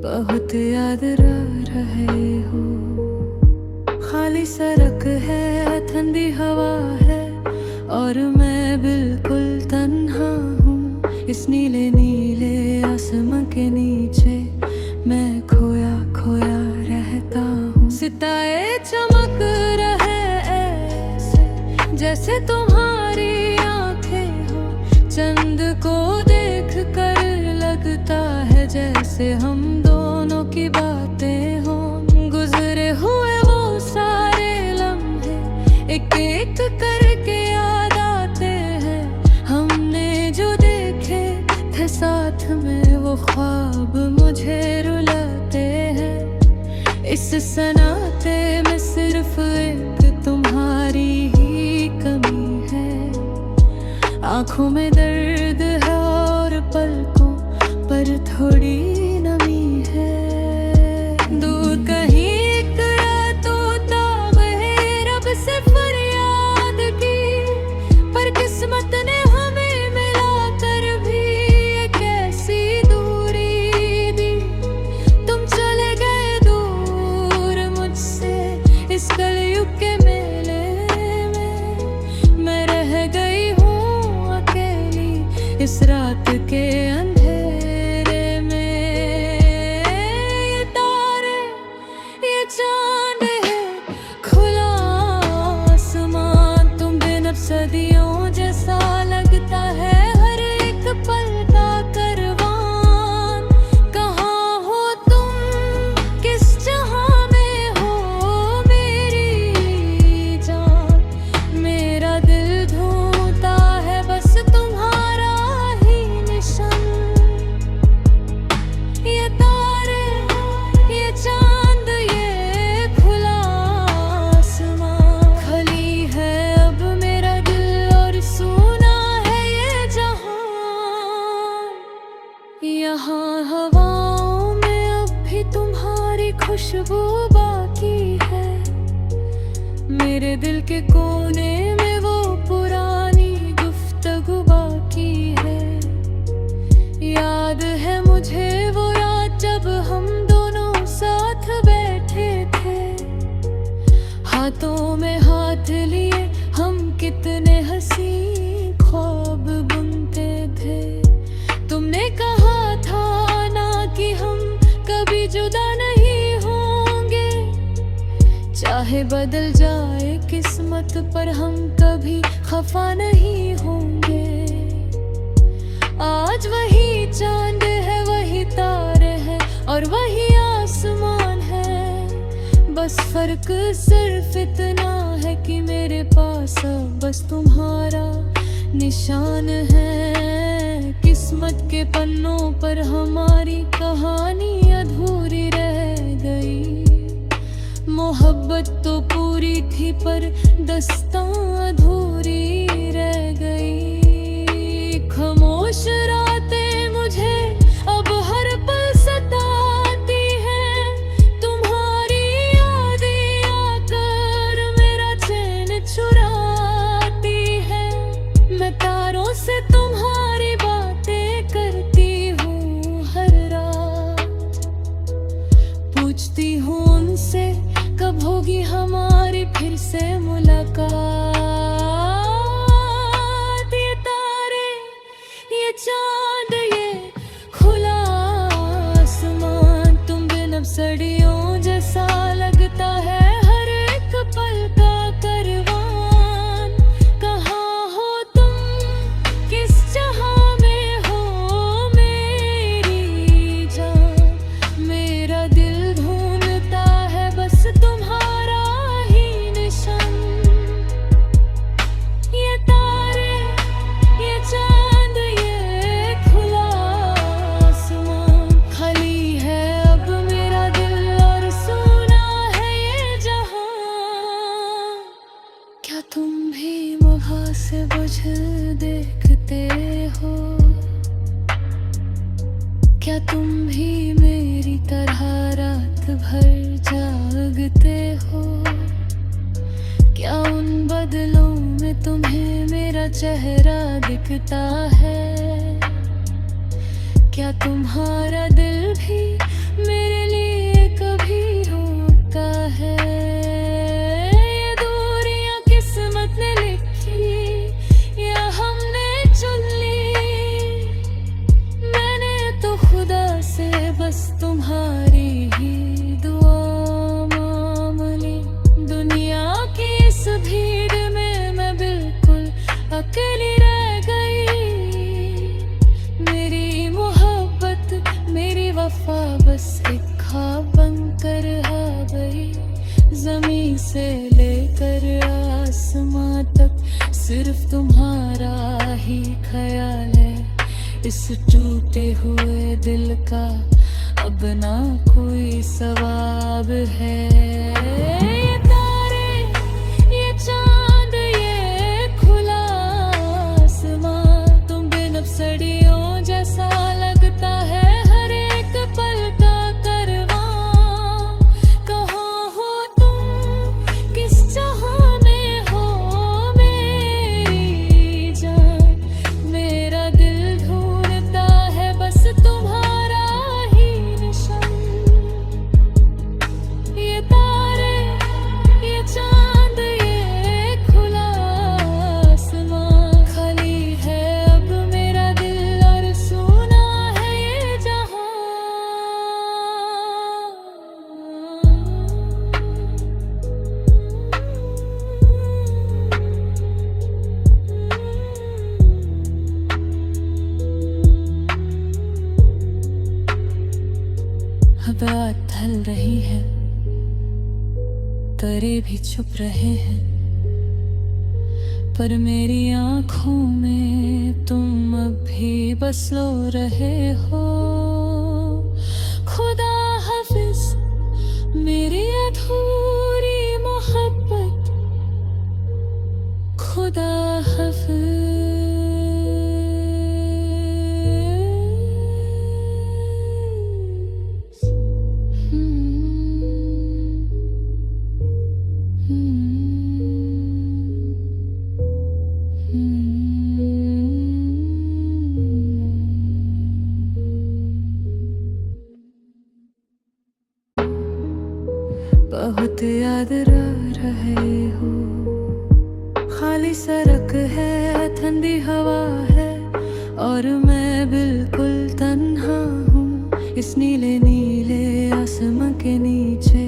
बहुत याद रहे हो। खाली सड़क है, ठंडी हवा है और मैं बिल्कुल तन्हा हूँ। इस नीले नीले आसमां के नीचे मैं खोया खोया रहता हूँ। सितारे चमक रहे ऐसे जैसे तुम्हारी आंखें हो। चंद को देख कर लगता है जैसे हम दोनों की बातें हों। गुजरे हुए वो सारे लम्हे एक एक करके याद आते हैं। हमने जो देखे थे साथ में वो ख्वाब मुझे रुलाते हैं। इस सनाते में सिर्फ एक तुम्हारी ही कमी है। आंखों में दर्द है और पलकों पर थोड़ी नमी है। दूर कहीं एक रात होता बहे रब से फरियाद की, पर किस्मत ने हमें मिला कर भी एक ऐसी दूरी दी। तुम चले गए दूर मुझसे इस कलयुग के मेले में। मैं रह गई हूँ अकेली इस रात के अंधेरे में। ये तारे ये चांद है खुला आसमान, तुम बिन अब सदियों जैसा लगता है हर एक पल का करवान। कहाँ हो तुम, किस जहां में हो मेरी जान। मेरा दिल ढूंढता है बस तुम्हारा ही निशान। ये तारे ये चांद ये खुला आसमां, खाली है अब मेरा दिल और सूना है ये जहान। यहाँ हवाओं में अब भी तुम्हारी खुशबू बाकी है। मेरे दिल के कोने में वो पुरानी गुफ्तगू बाकी है। याद है मुझे वो रात जब हम दोनों साथ बैठे थे। हाथों में हाथ लिए हम कितने हंसी ख्वाब बुनते थे। तुमने कहा था ना कि हम कभी जुदा नहीं होंगे। चाहे बदल जाए किस्मत पर हम कभी खफा नहीं होंगे। आज वही चांद है, वही तारे हैं और वही आसमान है। बस फर्क सिर्फ इतना है कि मेरे पास अब बस तुम्हारा निशान है। किस्मत के पन्नों पर हमारी कहानी अधूरी रह गई। मोहब्बत तो पूरी थी पर दस्तां अधूरी रह गई। खामोश रातें मुझे अब हर पल सताती हैं। तुम्हारी यादें आकर मेरा चैन चुराती है। मैं तारों से तुम्हारी बातें करती हूँ हर रात। पूछती हूँ उनसे कब होगी हमारी फिर से मुलाकात। ये तारे ये चांद ये खुला आसमान, तुम बिन अब सदियों जैसा लगता है हर एक पल का करवान। कहाँ हो तुम, किस जहां में हो मेरी जान। मेरा दिल ढूंढता है बस तुम्हारा ही निशान। ये तारे ये चांद ये खुला आसमां, खाली है अब मेरा दिल और सूना है ये जहां। क्या तुम भी वहां से मुझे देखते हो? क्या तुम भी मेरी तरह रात भर जागते हो? क्या उन बदलों में तुम्हें मेरा चेहरा दिखता है? क्या तुम्हारा दिल भी बस तुम्हारी ही दुआ मामले। दुनिया की इस भीड़ में मैं बिल्कुल अकेली रह गई। मेरी मोहब्बत मेरी वफा बस एक ख्वाब बनकर आ गई। ज़मीं से लेकर आसमां तक सिर्फ तुम्हारा ही ख्याल है। इस टूटे हुए दिल का अब ना कोई सवाब है। ये तारे, ये चांद, ये खुला आसमां, तुम बिन अब सड़ियों जैसा लगता है। हर एक पल का करवां, कहाँ हो तुम, किस जहां में हो मेरी जान। मेरा दिल ढूंढता है बस तुम्हारा ही निशान। ये तारे, ये चांद, ये खुला आसमां, खाली है अब मेरा दिल और सुना है ये जहां। अब रात ढल रही है, तारे भी छुप रहे हैं, पर मेरी आंखों में तुम अब भी बस लो रहे हो। खुदा हाफिज मेरी अधूरी मोहब्बत, खुदा हाफिज। बहुत याद रहे हो, खाली सड़क है, ठंडी हवा है और मैं बिल्कुल तन्हा हूँ। इस नीले नीले आसमां के नीचे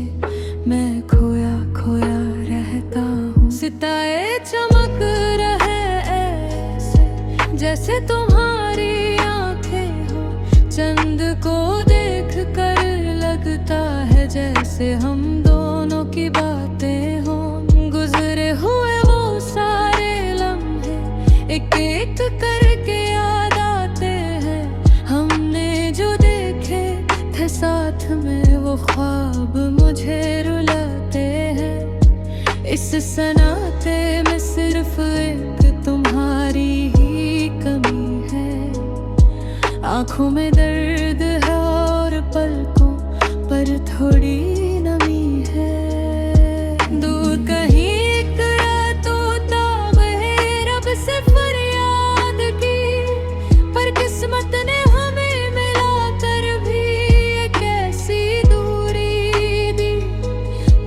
मैं खोया खोया रहता हूँ। सितारे चमक रहे ऐसे जैसे तुम्हारी आंखें हो। चंद को देख कर लगता है जैसे हम दोनों की बातें हों। गुजरे हुए वो सारे लम्हे एक एक करके याद आते हैं। हमने जो देखे थे साथ में वो ख्वाब मुझे रुलाते हैं। इस सनाते में सिर्फ एक तुम्हारी ही कमी है। आंखों में दर्द है और पलकों पर थोड़ी नमी है। दूर कहीं एक रात होता है रब से फरियाद की, पर किस्मत ने हमें मिलाकर भी एक ऐसी दूरी दी।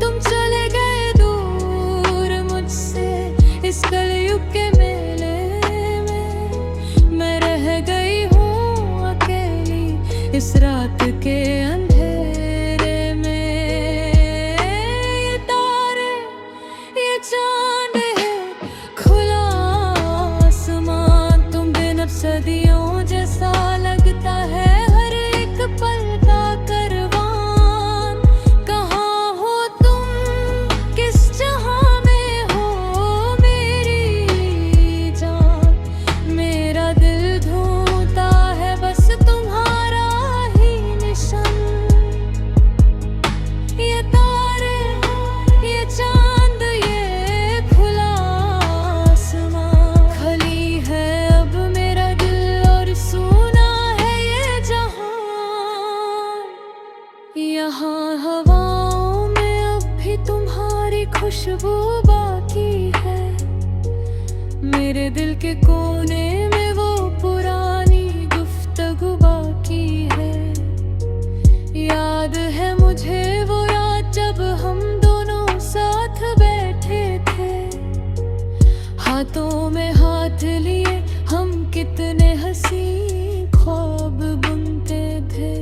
तुम चले गए दूर मुझसे इस कलयुग के मेले में। मैं रह गई हूँ अकेली इस रात के अंधेरे में। ये तारे, ये चांद है, खुला आसमां, तुम बिन अब सदियों जैसा लगता है। हर एक पल का करवान, कहाँ हो तुम, किस जहां में हो मेरी जान। मेरा दिल ढूंढता है बस तुम्हारा ही निशान। ये तारे, ये चांद, ये खुला आसमां, खाली है अब मेरा दिल और सुना है ये जहां। यहाँ हवाओं में अब भी तुम्हारी खुशबू बाकी है। मेरे दिल के कोने में वो पुरानी गुफ्तगू बाकी है। याद है मुझे वो रात जब हम दोनों साथ बैठे थे। हाथों में हाथ लिए हम कितने हंसी ख्वाब बुनते थे।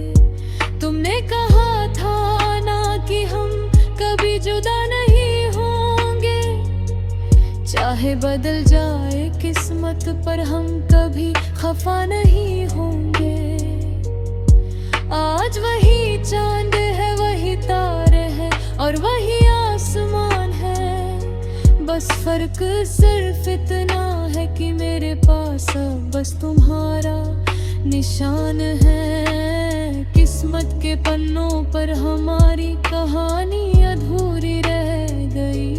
चाहे बदल जाए किस्मत, पर हम कभी खफा नहीं होंगे। आज वही चांद है, वही तारे हैं और वही आसमान है। बस फर्क सिर्फ इतना है कि मेरे पास अब बस तुम्हारा निशान है। किस्मत के पन्नों पर हमारी कहानी अधूरी रह गई।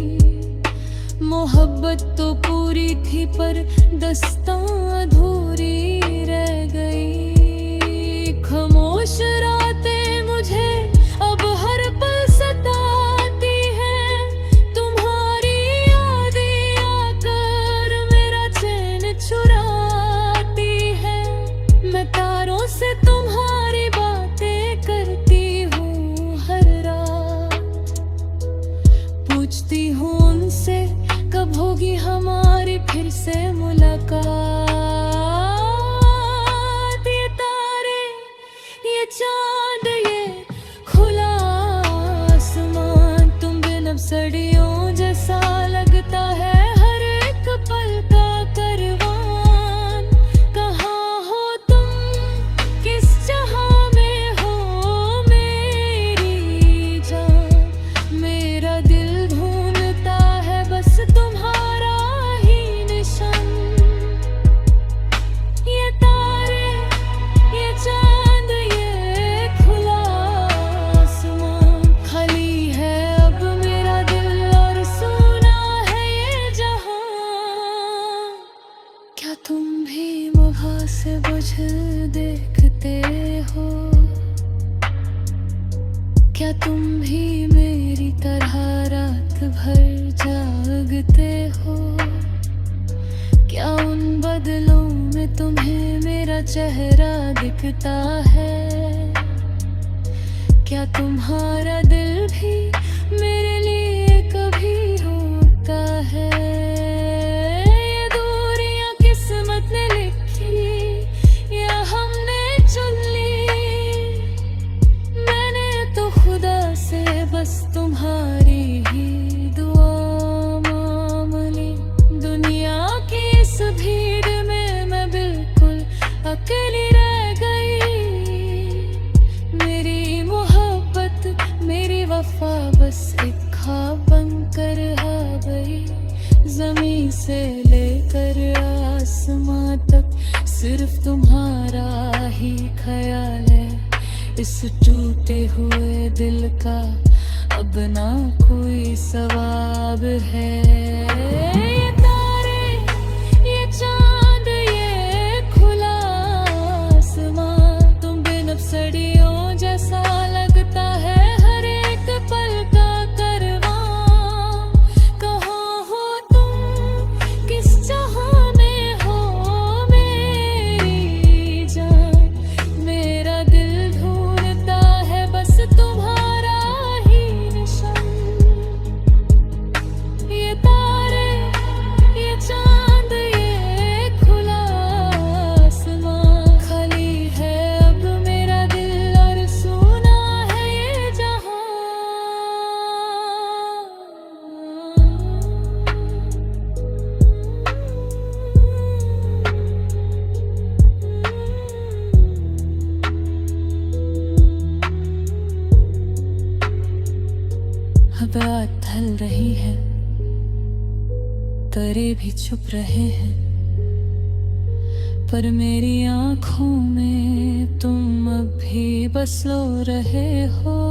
मोहब्बत तो पूरी थी पर दस्तां अधूरी रह गई। खामोश रातें मुझे अब हर पल सताती हैं। तुम्हारी यादें आकर मेरा चैन चुराती है। मैं तारों से तुम्हारी बातें करती हूँ हर रात। पूछती हूँ उनसे कब होगी हमारी फिर से मुलाकात। ये तारे, ये चांद, ये खुला आसमान, तुम बिन अब सड़ियों जैसा लगता है हर एक पल का करवान। कहाँ हो तुम, किस जहां में हो मेरी जान। मेरा दिल ढूंढता है बस तुम्हारा ही निशान। ये तारे, ये चांद, ये खुला आसमान, खाली है अब मेरा दिल और सुना है ये जहां। क्या तुम भी वहां से बुझ देखते हो? क्या तुम भी मेरी तरह रात भर जागते हो? क्या उन बदलों में तुम्हें मेरा चेहरा दिखता है? क्या तुम्हारा दिल भी मेरे लिए कभी रोता है? ये दूरियां किस्मत ने लिखी या हमने चुन ली? मैंने तो खुदा से बस तुम्हारी ही दुआ मांग ली। दुनिया की इस भीड़ में मैं बिल्कुल अकेली रह गई। मेरी मोहब्बत, मेरी वफा बस एक ख्वाब बनकर आ गई। ज़मीं से लेकर आसमां तक सिर्फ तुम्हारा ही ख्याल है। इस टूटे हुए दिल का अब ना कोई सवाब है। ये तारे, ये चांद, ये खुला आसमान, तुम बिन अब सड़ियों जैसा लगता है हर एक पल का करवां। कहाँ हो तुम, किस जहां में हो मेरी जान। मेरा दिल ढूंढता है बस तुम्हारा ही निशान। ये तारे, ये चांद, ये खुला आसमान, खाली है अब मेरा दिल और सुना है ये जहां। अब रात ढल रही है, तारे भी छुप रहे हैं, पर मेरी आंखों में तुम अब भी बस लो रहे हो।